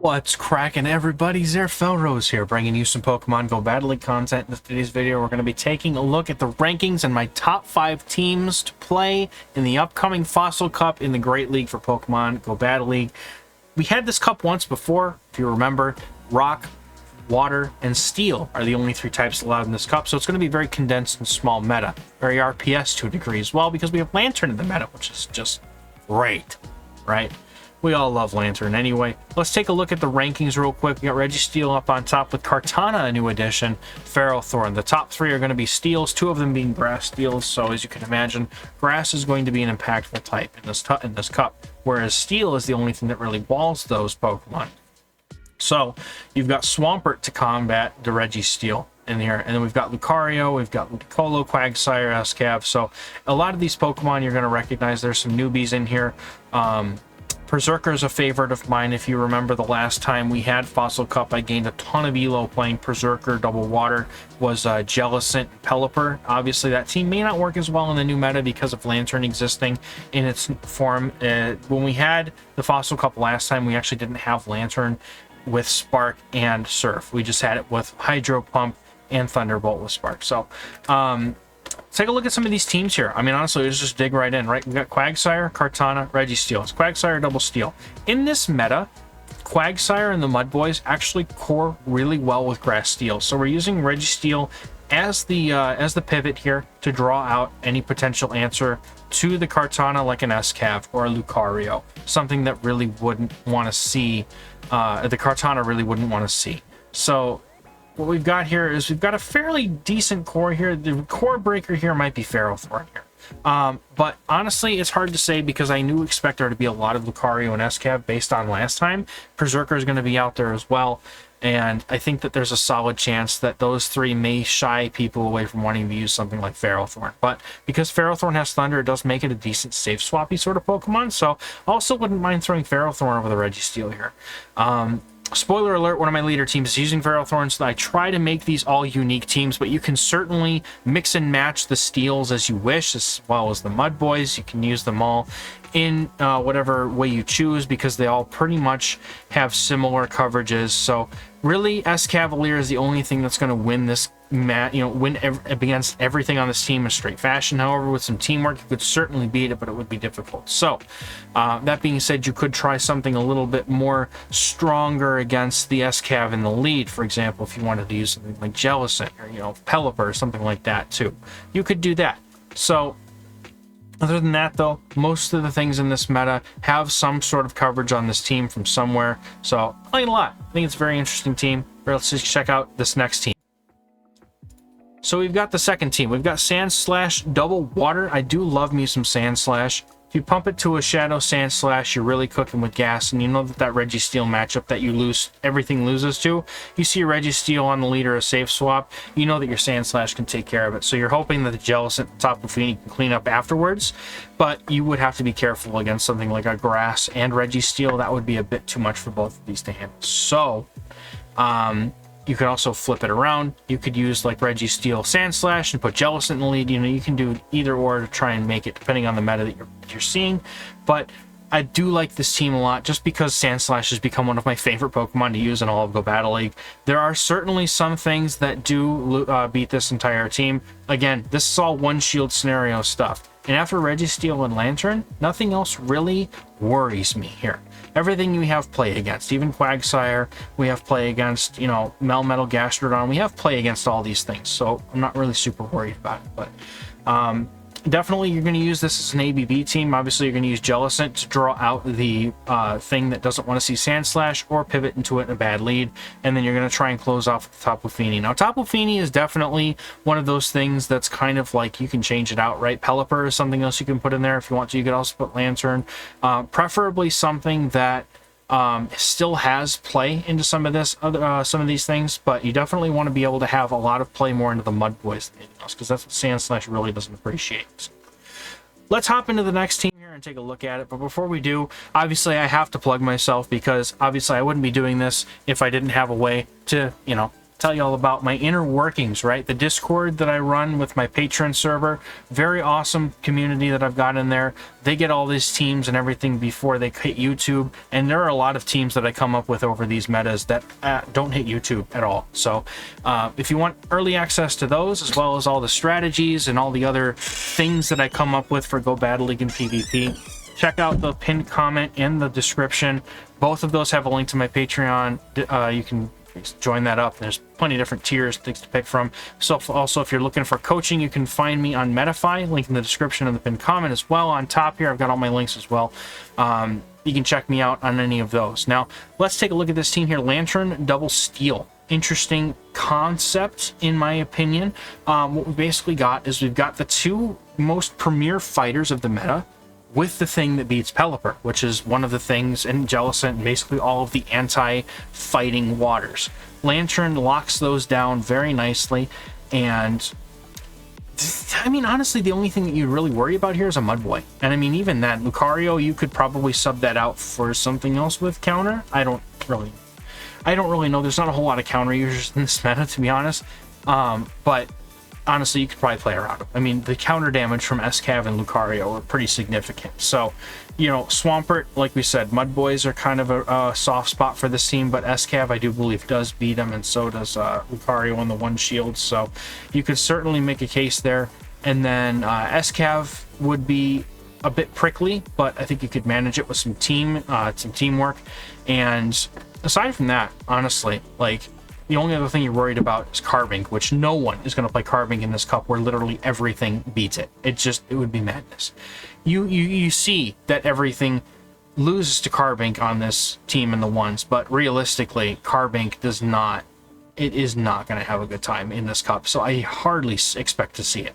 What's cracking, everybody? XehrFelrose here, bringing you some Pokemon Go Battle League content. In today's video, we're going to be taking a look at the rankings and my top 5 teams to play in the upcoming Fossil Cup in the Great League for Pokemon Go Battle League. We had this cup once before, if you remember. Rock, Water, and Steel are the only 3 types allowed in this cup, so it's going to be very condensed and small meta. Very RPS to a degree as well, because we have Lantern in the meta, which is just great, right? We all love Lantern anyway. Let's take a look at the rankings real quick. We got Registeel up on top with Kartana, a new addition, Ferrothorn. The top 3 are going to be Steels, 2 of them being Grass Steels. So as you can imagine, Grass is going to be an impactful type in this cup, whereas Steel is the only thing that really walls those Pokemon. So you've got Swampert to combat the Registeel in here, and then we've got Lucario, we've got Ludicolo, Quagsire, Escav. So a lot of these Pokemon you're going to recognize. There's some newbies in here. Berserker is a favorite of mine. If you remember the last time we had Fossil Cup, I gained a ton of elo playing Berserker. Double Water was Jellicent, Pelipper. Obviously, that team may not work as well in the new meta because of Lantern existing in its form. When we had the Fossil Cup last time, we actually didn't have Lantern with Spark and Surf. We just had it with Hydro Pump and Thunderbolt with Spark. So, take a look at some of these teams here. I mean, honestly, let's just dig right in, right? We've got Quagsire, Kartana, Registeel. It's Quagsire, Double Steel. In this meta, Quagsire and the Mud Boys actually core really well with Grass Steel. So we're using Registeel as the pivot here to draw out any potential answer to the Kartana, like an Escav or a Lucario. Something that really wouldn't want to see, the Kartana really wouldn't want to see. So what we've got here is we've got a fairly decent core here. The core breaker here might be Ferrothorn here. But honestly, it's hard to say because I do expect there to be a lot of Lucario and Escav based on last time. Berserker is going to be out there as well. And I think that there's a solid chance that those 3 may shy people away from wanting to use something like Ferrothorn. But because Ferrothorn has Thunder, it does make it a decent safe swappy sort of Pokemon. So I also wouldn't mind throwing Ferrothorn over the Registeel here. Spoiler alert, one of my leader teams is using Ferrothorn, so I try to make these all unique teams, but you can certainly mix and match the Steels as you wish, as well as the Mud Boys. You can use them all in whatever way you choose, because they all pretty much have similar coverages. So really, Escavalier is the only thing that's going to win this win against everything on this team in straight fashion. However, with some teamwork, you could certainly beat it, but it would be difficult. So that being said, you could try something a little bit more stronger against the Escav in the lead. For example, if you wanted to use something like Jellicent or Pelipper or something like that too, you could do that. So other than that, though, most of the things in this meta have some sort of coverage on this team from somewhere. So I like it a lot. I think it's a very interesting team. Let's just check out this next team. So we've got the second team. We've got Sandslash, Double Water. I do love me some Sandslash. If you pump it to a Shadow Sandslash, you're really cooking with gas, and you know that Registeel matchup that you lose, everything loses to. You see a Registeel on the leader, a safe swap, you know that your Sandslash can take care of it. So you're hoping that the Jellicent Tapu Fini can clean up afterwards, but you would have to be careful against something like a Grass and Registeel. That would be a bit too much for both of these to handle. So, you could also flip it around. You could use like Registeel Sandslash and put Jellicent in the lead. You can do either or to try and make it, depending on the meta that you're seeing. But I do like this team a lot just because Sandslash has become one of my favorite Pokemon to use in all of Go Battle League. There are certainly some things that do beat this entire team. Again, this is all one shield scenario stuff. And after Registeel and Lantern, nothing else really worries me here. Everything we have play against, even Quagsire, we have play against, Melmetal, Gastrodon, we have play against all these things. So I'm not really super worried about it. But definitely you're going to use this as an ABB team. Obviously, you're going to use Jellicent to draw out the thing that doesn't want to see Sandslash, or pivot into it in a bad lead. And then you're going to try and close off with Tapu Fini. Now, Tapu Fini is definitely one of those things that's kind of like you can change it out, right? Pelipper is something else you can put in there if you want to. You could also put Lantern. Preferably something that still has play into some of these things, but you definitely want to be able to have a lot of play more into the Mud Boys than anything else, because that's what Sandslash really doesn't appreciate. So let's hop into the next team here and take a look at it. But before we do, obviously I have to plug myself, because obviously I wouldn't be doing this if I didn't have a way to, tell you all about my inner workings, right? The Discord that I run with my Patreon server, very awesome community that I've got in there. They get all these teams and everything before they hit YouTube, and there are a lot of teams that I come up with over these metas that don't hit YouTube at all. So if you want early access to those, as well as all the strategies and all the other things that I come up with for Go Battle League and PvP, check out the pinned comment in the description. Both of those have a link to my Patreon. You can join that up. There's plenty of different tiers, things to pick from. So also, if you're looking for coaching, you can find me on Metafy, link in the description and the pinned comment as well. On top here, I've got all my links as well. You can check me out on any of those. Now, let's take a look at this team here. Lantern Double Steel. Interesting concept, in my opinion. What we basically got is we've got the two most premier fighters of the meta, with the thing that beats Pelipper, which is one of the things in Jellicent and basically all of the anti-fighting waters. Lantern locks those down very nicely, and I mean, honestly, the only thing that you really worry about here is a Mudboy. And I mean, even that, Lucario, you could probably sub that out for something else with counter. I don't really know. There's not a whole lot of counter users in this meta, to be honest. But honestly, you could probably play around them. I mean, the counter damage from SCAV and Lucario are pretty significant. So, you know, Swampert, like we said, Mudboys are kind of a soft spot for this team, but SCAV, I do believe, does beat them, and so does Lucario on the one shield. So you could certainly make a case there. And then SCAV would be a bit prickly, but I think you could manage it with some teamwork. And aside from that, honestly, like, the only other thing you're worried about is Carbink, which no one is going to play Carbink in this cup where literally everything beats it. It would be madness. You see that everything loses to Carbink on this team in the ones, but realistically, Carbink is not going to have a good time in this cup, so I hardly expect to see it.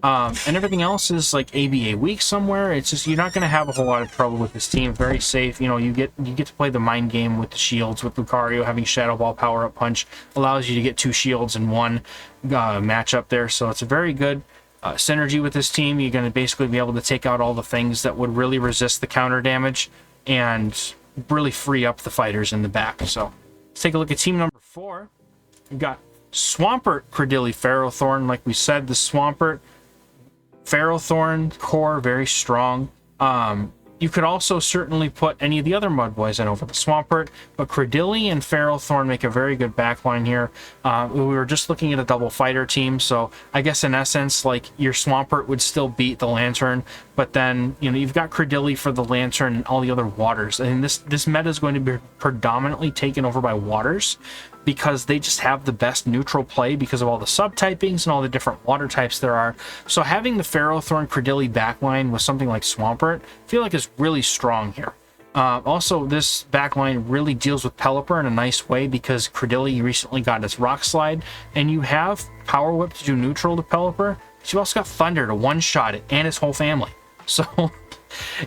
And everything else is like ABA weak somewhere. It's just, you're not going to have a whole lot of trouble with this team. Very safe. You know, you get to play the mind game with the shields, with Lucario having Shadow Ball Power Up Punch allows you to get 2 shields in one matchup there. So it's a very good synergy with this team. You're going to basically be able to take out all the things that would really resist the counter damage and really free up the fighters in the back. So let's take a look at team number 4. We've got Swampert, Credilli, Ferrothorn. Like we said, the Swampert Ferrothorn core, very strong. You could also certainly put any of the other Mudboys in over the Swampert, but Credilli and Ferrothorn make a very good backline here. We were just looking at a double fighter team, so I guess in essence, like, your Swampert would still beat the Lantern, but then, you know, you've got Credilli for the Lantern and all the other waters. And this meta is going to be predominantly taken over by waters, because they just have the best neutral play because of all the subtypings and all the different water types there are. So having the Ferrothorn Credilli backline with something like Swampert, I feel like is really strong here. Also, this backline really deals with Pelipper in a nice way because Credilli recently got its Rock Slide, and you have Power Whip to do neutral to Pelipper, but you also got Thunder to one-shot it and its whole family. So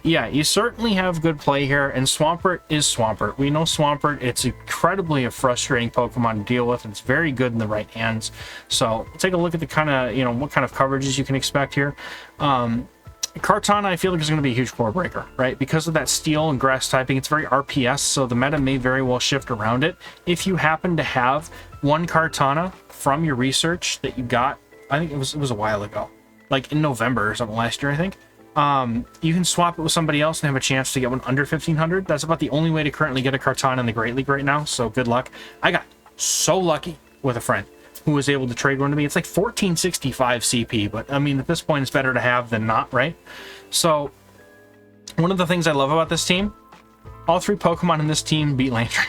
yeah, you certainly have good play here, and Swampert is Swampert. We know Swampert, it's incredibly a frustrating Pokemon to deal with, and it's very good in the right hands. So take a look at the kind of, you know, what kind of coverages you can expect here. Kartana, I feel like, is going to be a huge core breaker, right? Because of that steel and grass typing, it's very RPS, so the meta may very well shift around it. If you happen to have one Kartana from your research that you got, I think it was a while ago, like in November or something last year, I think. You can swap it with somebody else and have a chance to get one under 1500. That's about the only way to currently get a Kartana in the Great League right now, so good luck. I got so lucky with a friend who was able to trade one to me. It's like 1465 CP, but I mean, at this point, it's better to have than not, right? So one of the things I love about this team, all 3 Pokemon in this team beat Lantern.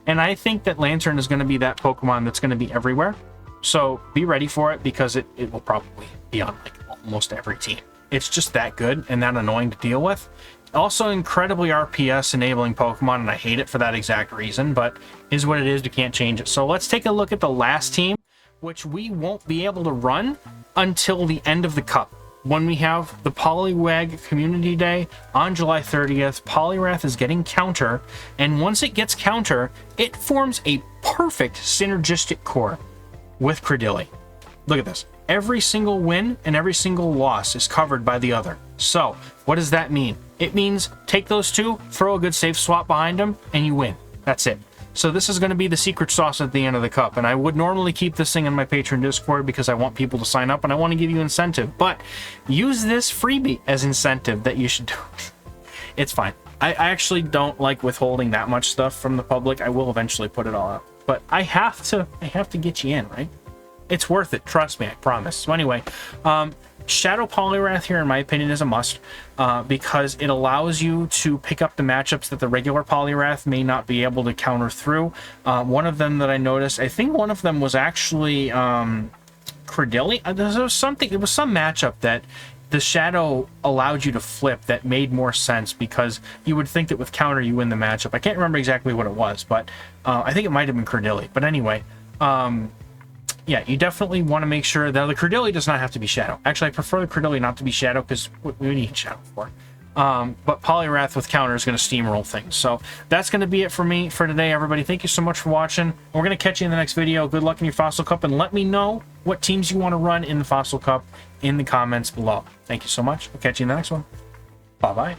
And I think that Lantern is going to be that Pokemon that's going to be everywhere. So be ready for it, because it will probably be on like almost every team. It's just that good and that annoying to deal with. Also incredibly RPS enabling Pokemon, and I hate it for that exact reason, but is what it is. We can't change it. So let's take a look at the last team, which we won't be able to run until the end of the cup, when we have the Poliwag Community Day on July 30th. Poliwrath is getting counter, and once it gets counter, it forms a perfect synergistic core with Credilli. Look at this. Every single win and every single loss is covered by the other. So what does that mean? It means take those two, throw a good safe swap behind them, and you win. That's it. So this is going to be the secret sauce at the end of the cup. And I would normally keep this thing in my Patreon Discord because I want people to sign up and I want to give you incentive. But use this freebie as incentive that you should do. It's fine. I actually don't like withholding that much stuff from the public. I will eventually put it all out. But I have to get you in, right? It's worth it. Trust me, I promise. So anyway, Shadow Poliwrath here, in my opinion, is a must because it allows you to pick up the matchups that the regular Poliwrath may not be able to counter through. One of them that I noticed, I think one of them was actually Credilli. There was some matchup that the Shadow allowed you to flip that made more sense because you would think that with counter you win the matchup. I can't remember exactly what it was, but I think it might have been Credilli. But anyway, yeah, you definitely want to make sure that the Credilli does not have to be Shadow. Actually, I prefer the Credilli not to be Shadow because we need Shadow for. But Poliwrath with counter is going to steamroll things. So that's going to be it for me for today, everybody. Thank you so much for watching. We're going to catch you in the next video. Good luck in your Fossil Cup, and let me know what teams you want to run in the Fossil Cup in the comments below. Thank you so much. We'll catch you in the next one. Bye-bye.